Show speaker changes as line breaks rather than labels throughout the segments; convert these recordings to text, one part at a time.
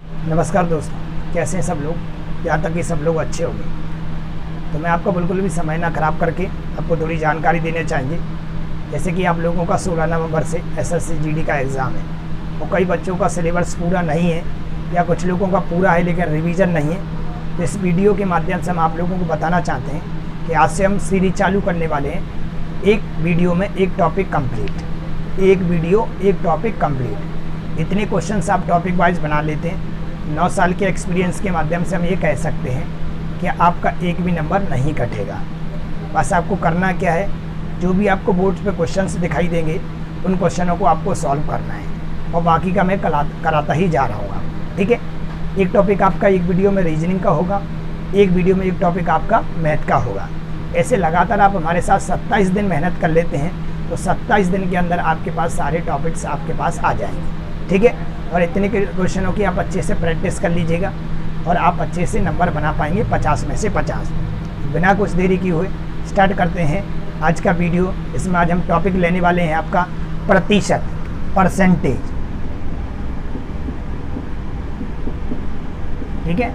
नमस्कार दोस्तों, कैसे हैं सब लोग। यहाँ तक कि सब लोग अच्छे होंगे। तो मैं आपको बिल्कुल भी समय ना ख़राब करके आपको थोड़ी जानकारी देना चाहेंगे। जैसे कि आप लोगों का 16 नवंबर से SSC GD का एग्ज़ाम है और कई बच्चों का सिलेबस पूरा नहीं है या कुछ लोगों का पूरा है लेकिन रिवीजन नहीं है। तो इस वीडियो के माध्यम से हम आप लोगों को बताना चाहते हैं कि आज से हम सीरीज चालू करने वाले हैं। एक वीडियो में एक टॉपिक कंप्लीट, एक वीडियो एक टॉपिक कंप्लीट। इतने क्वेश्चंस आप टॉपिक वाइज बना लेते हैं। 9 साल के एक्सपीरियंस के माध्यम से हम ये कह सकते हैं कि आपका एक भी नंबर नहीं कटेगा। बस आपको करना क्या है, जो भी आपको बोर्ड पे क्वेश्चंस दिखाई देंगे उन क्वेश्चनों को आपको सॉल्व करना है और बाकी का मैं कराता ही जा रहा हूँ। ठीक है, एक टॉपिक आपका एक वीडियो में रीजनिंग का होगा, एक वीडियो में एक टॉपिक आपका मैथ का होगा। ऐसे लगातार आप हमारे साथ 27 दिन मेहनत कर लेते हैं तो 27 दिन के अंदर आपके पास सारे टॉपिक्स आपके पास आ जाएंगे। ठीक है, और इतने के क्वेश्चनों की आप अच्छे से प्रैक्टिस कर लीजिएगा और आप अच्छे से नंबर बना पाएंगे 50 में से 50। बिना कुछ देरी की हुए स्टार्ट करते हैं आज का वीडियो। इसमें आज हम टॉपिक लेने वाले हैं आपका प्रतिशत, परसेंटेज। ठीक है,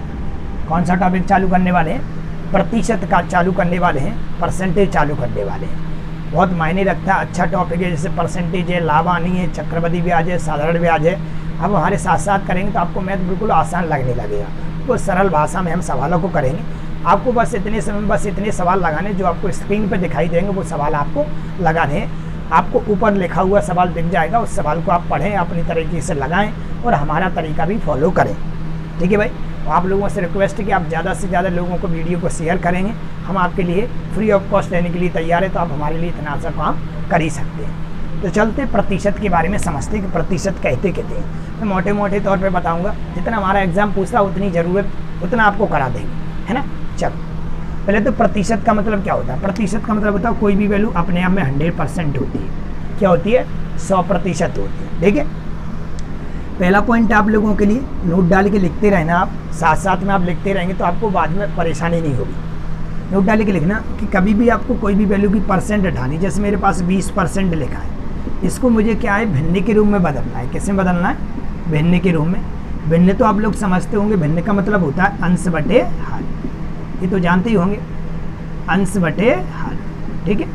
कौन सा टॉपिक चालू करने वाले हैं? प्रतिशत का चालू करने वाले हैं, परसेंटेज चालू करने वाले हैं। बहुत मायने रखता है, अच्छा टॉपिक है। जैसे परसेंटेज है, लाभानी है, चक्रवृद्धि ब्याज है, साधारण ब्याज है। अब हमारे साथ साथ करेंगे तो आपको मैथ बिल्कुल आसान लगने लगेगा। तो सरल भाषा में हम सवालों को करेंगे। आपको बस इतने समय बस इतने सवाल लगाने जो आपको स्क्रीन पर दिखाई देंगे, वो सवाल आपको लगाने हैं। आपको ऊपर लिखा हुआ सवाल दिख जाएगा, उस सवाल को आप पढ़ें, अपनी तरीके से लगाएं और हमारा तरीका भी फॉलो करें। ठीक है भाई, आप लोगों से रिक्वेस्ट है कि आप ज़्यादा से ज़्यादा लोगों को वीडियो को शेयर करेंगे। हम आपके लिए फ्री ऑफ कॉस्ट लेने के लिए तैयार है, तो आप हमारे लिए इतना सा काम कर ही सकते हैं। तो चलते प्रतिशत के बारे में समझते हैं कि प्रतिशत कहते हैं। मैं मोटे मोटे तौर पे बताऊंगा, जितना हमारा एग्जाम पूछता है उतनी ज़रूरत उतना आपको करा देंगे, है ना। चलो, पहले तो प्रतिशत का मतलब क्या होता है? प्रतिशत का मतलब होता है कोई भी वैल्यू अपने आप में 100% होती है। क्या होती है? 100% होती है। ठीक है, पहला पॉइंट आप लोगों के लिए नोट डाल के लिखते रहना। आप साथ साथ में आप लिखते रहेंगे तो आपको बाद में परेशानी नहीं होगी। नोट डाल के लिखना कि कभी भी आपको कोई भी वैल्यू की परसेंट हटानी, जैसे मेरे पास 20% लिखा है, इसको मुझे क्या है, भिन्न के रूप में बदलना है। किसमें बदलना है? भिन्न के रूप में। भिन्न तो आप लोग समझते होंगे, भिन्न का मतलब होता है अंश बटे हर। ये तो जानते ही होंगे, अंश बटे हर। ठीक है,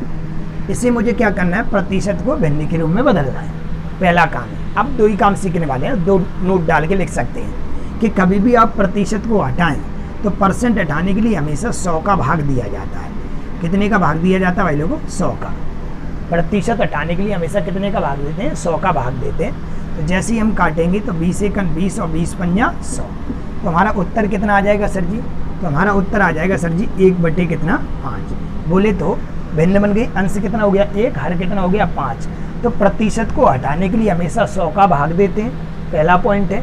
इससे मुझे क्या करना है, प्रतिशत को भिन्न के रूप में बदलना है। पहला काम है। अब 2 ही काम सीखने वाले हैं, 2 नोट डाल के लिख सकते हैं कि कभी भी आप प्रतिशत को हटाएं तो परसेंट हटाने के लिए हमेशा 100 का भाग दिया जाता है। कितने का भाग दिया जाता है भाई लोगों? 100 का। प्रतिशत हटाने के लिए हमेशा कितने का भाग देते हैं? 100 का भाग देते हैं। तो जैसे ही हम काटेंगे तो 20 एकन 20 और 20 पंजा 100। तो हमारा उत्तर कितना आ जाएगा सर जी? तो हमारा उत्तर आ जाएगा सर जी 1 बटे कितना? 5। बोले तो भिन्न बन गई, अंश कितना हो गया? 1, हर कितना हो गया? 5। तो प्रतिशत को हटाने के लिए हमेशा 100 का भाग देते हैं। पहला पॉइंट है।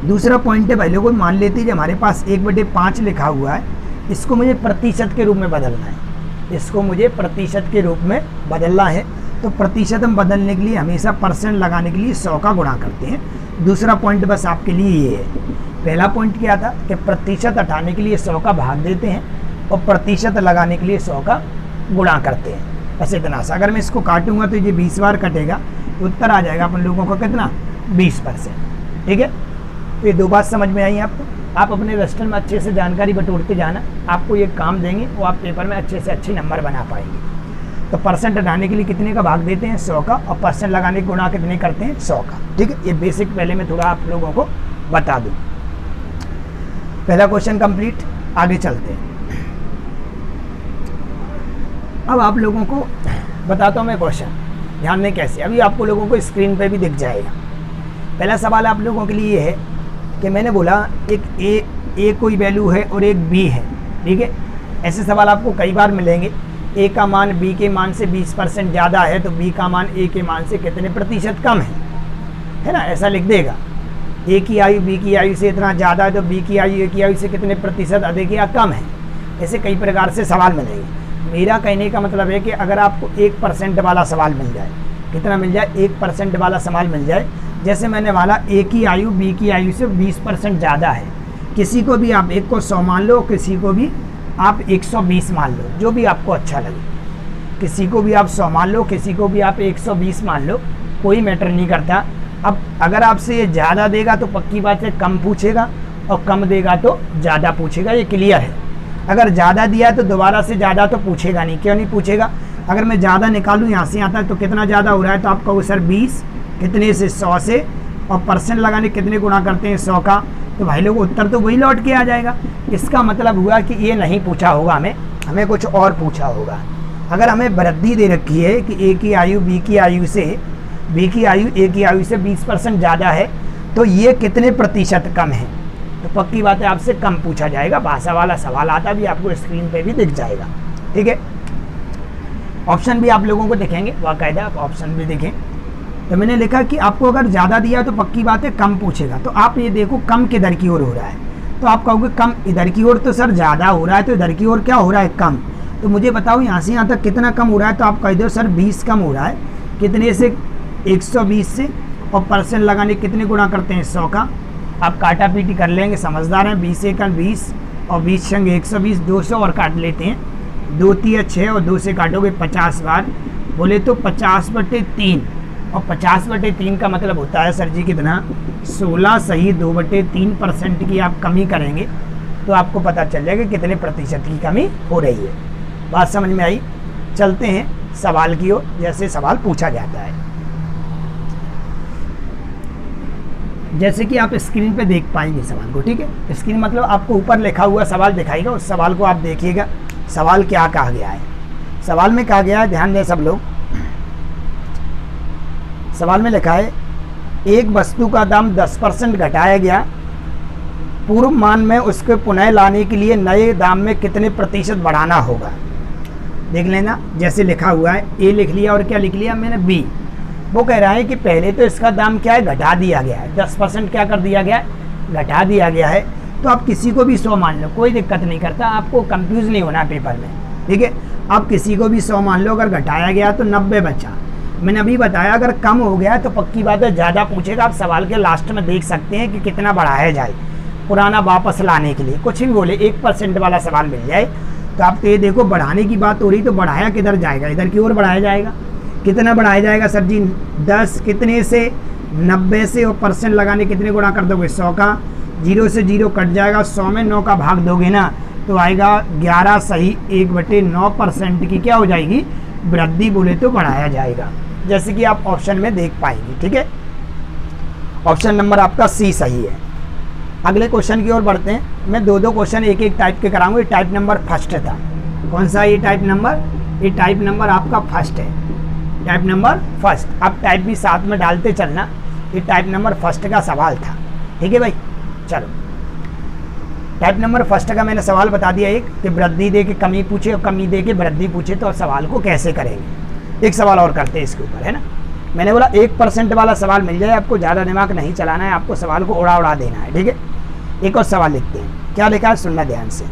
दूसरा पॉइंट है भाई लोगों, मान लेते हैं कि हमारे पास 1/5 लिखा हुआ है, इसको मुझे प्रतिशत के रूप में बदलना है। इसको मुझे प्रतिशत के रूप में बदलना है। तो प्रतिशत हम बदलने के लिए हमेशा परसेंट लगाने के लिए 100 का गुणा करते हैं। दूसरा पॉइंट बस आपके लिए ये है। पहला पॉइंट क्या था कि प्रतिशत हटाने के लिए 100 का भाग देते हैं और प्रतिशत लगाने के लिए 100 का गुणा करते हैं। बस इतना सा। अगर मैं इसको काटूंगा तो ये 20 बार कटेगा, उत्तर आ जाएगा अपन लोगों का कितना? 20%। ठीक है, तो ये 2 बात समझ में आई आपको। आप अपने रजिस्टर में अच्छे से जानकारी बटोरते जाना। आपको ये काम देंगे वो आप पेपर में अच्छे से अच्छे नंबर बना पाएंगे। तो परसेंट हटाने के लिए कितने का भाग देते हैं? 100 का। और परसेंट लगाने के गुणा कितने करते हैं? 100 का। ठीक है, ये बेसिक पहले मैं थोड़ा आप लोगों को बता दूँ। पहला क्वेश्चन कंप्लीट। आगे चलते हैं। अब आप लोगों को बताता हूँ मैं क्वेश्चन, ध्यान में कैसे। अभी आपको लोगों को स्क्रीन पे भी दिख जाएगा। पहला सवाल आप लोगों के लिए ये है कि मैंने बोला एक ए कोई वैल्यू है और एक बी है। ठीक है, ऐसे सवाल आपको कई बार मिलेंगे। ए का मान बी के मान से 20% ज़्यादा है तो बी का मान ए के मान से कितने प्रतिशत कम है ना। ऐसा लिख देगा। ए की आयु बी की आयु से इतना ज़्यादा है तो बी की आयु ए की आयु से कितने प्रतिशत अधिक या कम है। ऐसे कई प्रकार से सवाल मिलेंगे। मेरा कहने का मतलब है कि अगर आपको 1% वाला सवाल मिल जाए, कितना मिल जाए? 1% वाला सवाल मिल जाए। जैसे मैंने वाला ए की आयु बी की आयु से 20% ज़्यादा है। किसी को भी आप एक को 100 मान लो, किसी को भी आप 120 मान लो, जो भी आपको अच्छा लगे। किसी को भी आप 100 मान लो, किसी को भी आप 120 मान लो, कोई मैटर नहीं करता। अब अगर आपसे ये ज़्यादा देगा तो पक्की बात है कम पूछेगा, और कम देगा तो ज़्यादा पूछेगा, ये क्लियर है। अगर ज़्यादा दिया तो दोबारा से ज़्यादा तो पूछेगा नहीं। क्यों नहीं पूछेगा? अगर मैं ज़्यादा निकालूँ यहाँ से आता है तो कितना ज़्यादा हो रहा है, तो आप कहोगे सर 20 कितने से 100 से, और परसेंट लगाने कितने गुना करते हैं 100 का, तो भाई लोग उत्तर तो वही लौट के आ जाएगा। इसका मतलब हुआ कि ये नहीं पूछा होगा, हमें कुछ और पूछा होगा। अगर हमें वृद्धि दे रखी है कि ए की आयु बी की आयु से, बी की आयु ए की आयु से 20% ज़्यादा है, तो ये कितने प्रतिशत कम है, तो पक्की बात है आपसे कम पूछा जाएगा। भाषा वाला सवाल आता भी आपको स्क्रीन पे भी दिख जाएगा। ठीक है, ऑप्शन भी आप लोगों को दिखेंगे, बाकायदा आप ऑप्शन भी देखें। तो मैंने लिखा कि आपको अगर ज़्यादा दिया तो पक्की बात है कम पूछेगा। तो आप ये देखो कम किधर की ओर हो रहा है, तो आप कहोगे कम इधर की ओर, तो सर ज़्यादा हो रहा है, तो इधर की ओर क्या हो रहा है, कम। तो मुझे बताओ यहाँ से यहाँ तक कितना कम हो रहा है, तो आप कह दो सर 20 कम हो रहा है। कितने से? 120 से, और परसेंट लगाने कितने गुना करते हैं 100 का। आप काटा पीटी कर लेंगे, समझदार हैं। 20 एकड़ 20 और 20 संग 120, 200 और काट लेते हैं, 2 3 6 और 2 से काटोगे 50 बार, बोले तो 50/3, और 50/3 का मतलब होता है सर जी कितना, 16 सही 2/3% की आप कमी करेंगे तो आपको पता चल जाएगा कितने प्रतिशत की कमी हो रही है। बात समझ में आई? चलते हैं सवाल की ओर, जैसे सवाल पूछा जाता है। जैसे कि आप स्क्रीन पे देख पाएंगे सवाल को। ठीक है, स्क्रीन मतलब आपको ऊपर लिखा हुआ सवाल दिखाएगा, उस सवाल को आप देखिएगा। सवाल क्या कहा गया है? सवाल में कहा गया है, ध्यान दें सब लोग, सवाल में लिखा है एक वस्तु का दाम 10% घटाया गया, पूर्व मान में उसके पुनः लाने के लिए नए दाम में कितने प्रतिशत बढ़ाना होगा। देख लेना, जैसे लिखा हुआ है, ए लिख लिया और क्या लिख लिया मैंने, बी। वो कह रहा है कि पहले तो इसका दाम क्या है, घटा दिया गया है, 10% क्या कर दिया गया है, घटा दिया गया है। तो आप किसी को भी 100 मान लो, कोई दिक्कत नहीं करता, आपको कंफ्यूज नहीं होना पेपर में। ठीक है, आप किसी को भी 100 मान लो, अगर घटाया गया तो 90 बचा। मैंने अभी बताया अगर कम हो गया तो पक्की बात है ज़्यादा पूछेगा। आप सवाल के लास्ट में देख सकते हैं कि कितना बढ़ाया जाए पुराना वापस लाने के लिए, कुछ भी बोले 1% वाला सवाल मिल जाए। तो आप तो ये देखो बढ़ाने की बात हो रही, तो बढ़ाया किधर जाएगा, इधर की ओर बढ़ाया जाएगा। कितना बढ़ाया जाएगा सर जी, 10 कितने से 90 से, और परसेंट लगाने कितने गुणा कर दोगे 100 का, 0 से 0 कट जाएगा, 100 में 9 का भाग दोगे ना तो आएगा 11 सही 1/9% की क्या हो जाएगी, वृद्धि, बोले तो बढ़ाया जाएगा, जैसे कि आप ऑप्शन में देख पाएंगे। ठीक है, ऑप्शन नंबर आपका सी सही है। अगले क्वेश्चन की ओर बढ़ते हैं। मैं 2 क्वेश्चन एक टाइप के कराऊंगा। ये टाइप नंबर फर्स्ट था। कौन सा ये टाइप नंबर? ये टाइप नंबर आपका फर्स्ट है, टाइप नंबर फर्स्ट। आप टाइप भी साथ में डालते चलना। ये टाइप नंबर फर्स्ट का सवाल था। ठीक है भाई, चलो टाइप नंबर फर्स्ट का मैंने सवाल बता दिया एक, कि वृद्धि दे के कमी पूछे और कमी दे के वृद्धि पूछे तो सवाल को कैसे करेंगे। एक सवाल और करते हैं इसके ऊपर, है ना। मैंने बोला 1% वाला सवाल मिल जाए, आपको ज़्यादा दिमाग नहीं चलाना है, आपको सवाल को उड़ा देना है। ठीक है, एक और सवाल लिखते हैं। क्या लिखा है सुनना ध्यान से।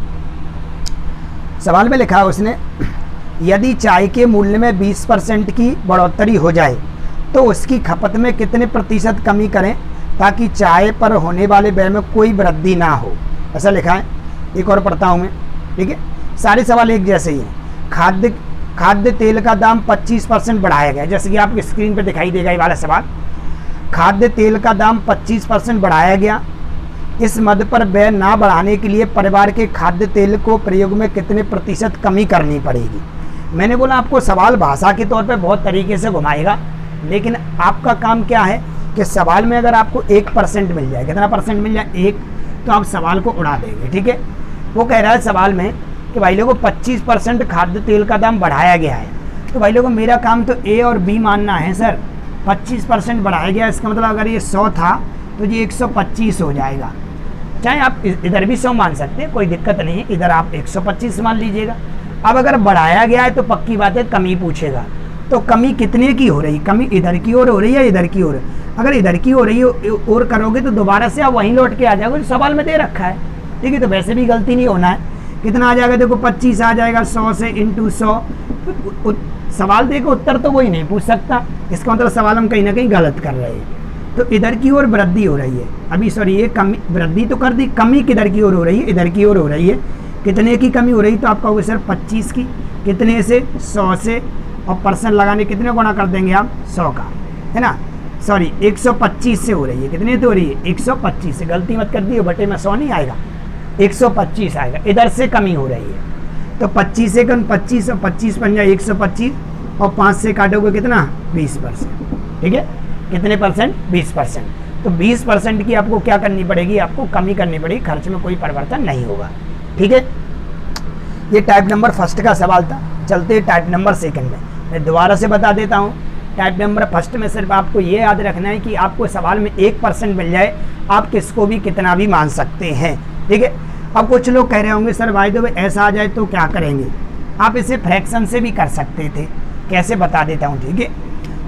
सवाल में लिखा है उसने, यदि चाय के मूल्य में 20% की बढ़ोतरी हो जाए तो उसकी खपत में कितने प्रतिशत कमी करें ताकि चाय पर होने वाले व्यय में कोई वृद्धि ना हो। ऐसा लिखा है। एक और पढ़ता हूँ मैं। ठीक है, सारे सवाल एक जैसे ही हैं। खाद्य तेल का दाम 25% बढ़ाया गया, जैसे कि आपकी स्क्रीन पर दिखाई देगा ये वाला सवाल। खाद्य तेल का दाम 25% बढ़ाया गया, इस मद पर व्यय ना बढ़ाने के लिए परिवार के खाद्य तेल को प्रयोग में कितने प्रतिशत कमी करनी पड़ेगी। मैंने बोला आपको सवाल भाषा के तौर पे बहुत तरीके से घुमाएगा, लेकिन आपका काम क्या है कि सवाल में अगर आपको 1% मिल जाए, कितना परसेंट मिल जाए 1, तो आप सवाल को उड़ा देंगे। ठीक है, वो कह रहा है सवाल में कि भाई लोगों 25% खाद्य तेल का दाम बढ़ाया गया है, तो भाई लोगों मेरा काम तो ए और बी मानना है सर। 25% बढ़ाया गया, इसका मतलब अगर ये 100 था तो ये 125 हो जाएगा। चाहे आप इधर भी 100 मान सकते हैं, कोई दिक्कत नहीं है, इधर आप 125 मान लीजिएगा। अब अगर बढ़ाया गया है तो पक्की बात है कमी पूछेगा, तो कमी कितने की हो रही, कमी इधर की ओर हो रही है इधर की ओर। अगर इधर की हो रही है और करोगे तो दोबारा से आप वहीं लौट के आ जाओगे, सवाल में दे रखा है। ठीक है, तो वैसे भी गलती नहीं होना है। कितना आ जाएगा देखो 25 आ जाएगा, 100 से इंटू 100। सवाल देखो उत्तर तो कोई नहीं पूछ सकता, इसका मतलब सवाल हम कहीं ना कहीं गलत कर रहे हैं। तो इधर की ओर वृद्धि हो रही है, अभी सॉरी ये कमी, वृद्धि तो कर दी, कमी किधर की ओर हो रही है, इधर की ओर हो रही है। कितने की कमी हो रही, तो आप कहोगे सर 25 की, कितने से 100 से, और परसेंट लगाने कितने गुना कर देंगे आप 100 का, है ना। सॉरी 125 से हो रही है। कितने तो हो रही है 125 से, गलती मत कर दी, बटे में 100 नहीं आएगा, 125 आएगा, इधर से कमी हो रही है। तो 25 से कम 25 और 25 बन जाए 125 और 5 से काटोगे कितना 20%। ठीक है, कितने परसेंट 20%। तो 20% की आपको क्या करनी पड़ेगी, आपको कमी करनी पड़ेगी, खर्च में कोई परिवर्तन नहीं होगा। ठीक है, ये टाइप नंबर फर्स्ट का सवाल था। चलते टाइप नंबर सेकंड में, मैं दोबारा से बता देता हूँ। टाइप नंबर फर्स्ट में सिर्फ आपको ये याद रखना है कि आपको सवाल में 1% मिल जाए, आप किसको भी कितना भी मान सकते हैं। ठीक है, अब कुछ लोग कह रहे होंगे सर भाई तो ऐसा आ जाए तो क्या करेंगे, आप इसे फ्रैक्शन से भी कर सकते थे। कैसे बता देता हूँ। ठीक है,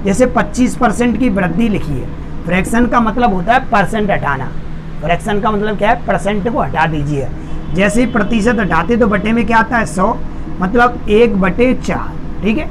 जैसे 25% की वृद्धि लिखी है, फ्रैक्शन का मतलब होता है परसेंट हटाना। फ्रैक्शन का मतलब क्या है, परसेंट को हटा दीजिए। जैसे ही प्रतिशत हटाते तो बटे में क्या आता है 100, मतलब 1/4। ठीक है,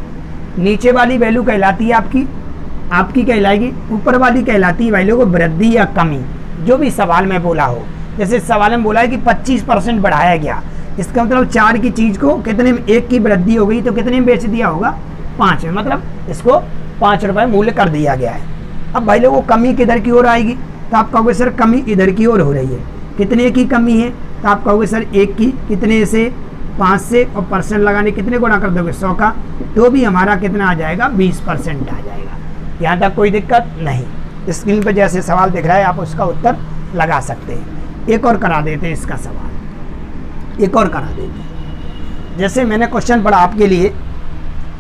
नीचे वाली वैल्यू कहलाती है आपकी कहलाएगी, ऊपर वाली कहलाती है वैल्यू को वृद्धि या कमी, जो भी सवाल में बोला हो। जैसे सवाल में बोला है कि 25% बढ़ाया गया, इसका मतलब 4 की चीज़ को कितने में 1 की वृद्धि हो गई, तो कितने में बेच दिया होगा 5 में, मतलब इसको 5 रुपये मूल्य कर दिया गया है। अब भाई लोगों कमी किधर की ओर आएगी, तो आप कहोगे सर कमी इधर की ओर हो रही है। कितने की कमी है, तो आप कहोगे सर 1 की, कितने से 5 से, और परसेंट लगाने कितने गुणा कर दोगे 100 का, तो भी हमारा कितना आ जाएगा 20% आ जाएगा। यहाँ तक कोई दिक्कत नहीं। स्क्रीन पर जैसे सवाल दिख रहा है आप उसका उत्तर लगा सकते हैं। एक और करा देते हैं इसका सवाल, एक और करा देते हैं। जैसे मैंने क्वेश्चन पढ़ा आपके लिए,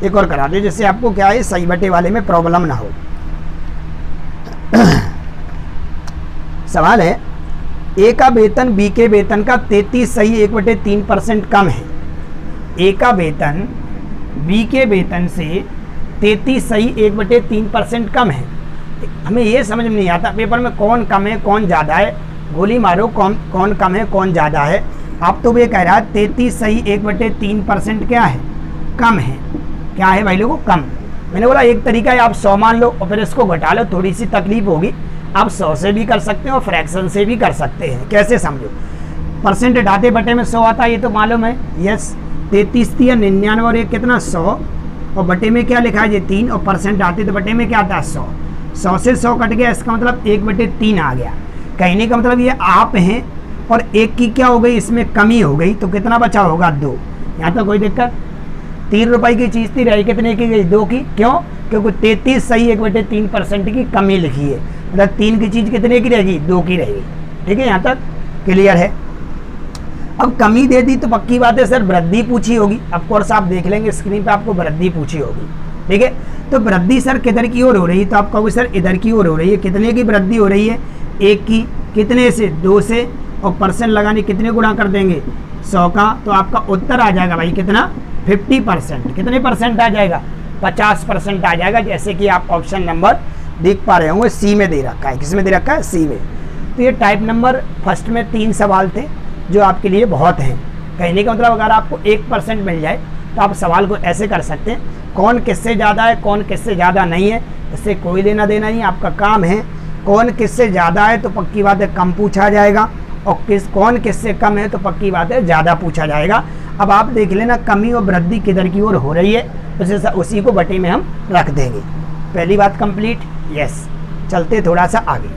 एक और करा दे, जैसे आपको क्या है सही बटे वाले में प्रॉब्लम ना हो। सवाल है ए का वेतन बी के वेतन का 33 सही 1/3% कम है। ए का वेतन बी के वेतन से 33 सही 1/3% कम है। हमें ये समझ में नहीं आता पेपर में कौन कम है कौन ज़्यादा है, गोली मारो कौन कम है कौन ज़्यादा है। आप तो ये कह रहा है 33 सही 1/3% क्या है, कम है। क्या है भाई लोगों, कम। मैंने बोला एक तरीका है आप 100 मान लो और फिर इसको घटा लो, थोड़ी सी तकलीफ होगी। आप 100 से भी कर सकते हैं और फ्रैक्शन से भी कर सकते हैं। कैसे समझो, परसेंट हटाते बटे में 100 आता है, ये तो मालूम है। यस, 33 थी 99 और एक कितना 100, और बटे में क्या लिखा है ये 3, और परसेंट आते तो बटे में क्या आता है 100। 100 से 100 कट गया, इसका मतलब 1/3 आ गया। कहने का मतलब ये आप हैं और 1 की क्या हो गई, इसमें कमी हो गई, तो कितना बचा होगा 2। यहाँ तो कोई दिक्कत। 3 रुपए की चीज़ थी, रही कितने की गई 2 की। क्यों, क्योंकि 33 सही 1/3% की कमी लिखी है, मतलब 3 की चीज़ कितने की रहेगी 2 की रहेगी। ठीक है, यहाँ तक क्लियर है। अब कमी दे दी तो पक्की बात है सर वृद्धि पूछी होगी। ऑफकोर्स आप देख लेंगे स्क्रीन पे आपको वृद्धि पूछी होगी। ठीक है, तो वृद्धि सर किधर की ओर हो रही है, तो आप कहोगे सर इधर की ओर हो रही है। कितने की वृद्धि हो रही है, 1 की, कितने से 2 से, और परसेंट लगाने कितने गुणा कर देंगे 100 का, तो आपका उत्तर आ जाएगा भाई कितना 50%। कितने परसेंट आ जाएगा 50% आ जाएगा। जैसे कि आप ऑप्शन नंबर देख पा रहे होंगे सी में दे रखा है। किस में दे रखा है, सी में। तो ये टाइप नंबर फर्स्ट में 3 सवाल थे जो आपके लिए बहुत हैं। कहने का मतलब अगर आपको 1% मिल जाए तो आप सवाल को ऐसे कर सकते हैं, कौन किससे ज़्यादा है कौन किससे ज़्यादा नहीं है, इससे कोई लेना देना नहीं। आपका काम है कौन किससे ज़्यादा है तो पक्की बात है कम पूछा जाएगा, और कौन किससे कम है तो पक्की बात है ज़्यादा पूछा जाएगा। अब आप देख लेना कमी और वृद्धि किधर की ओर हो रही है, उसी को बटे में हम रख देंगे। पहली बात कंप्लीट। यस, चलते थोड़ा सा आगे।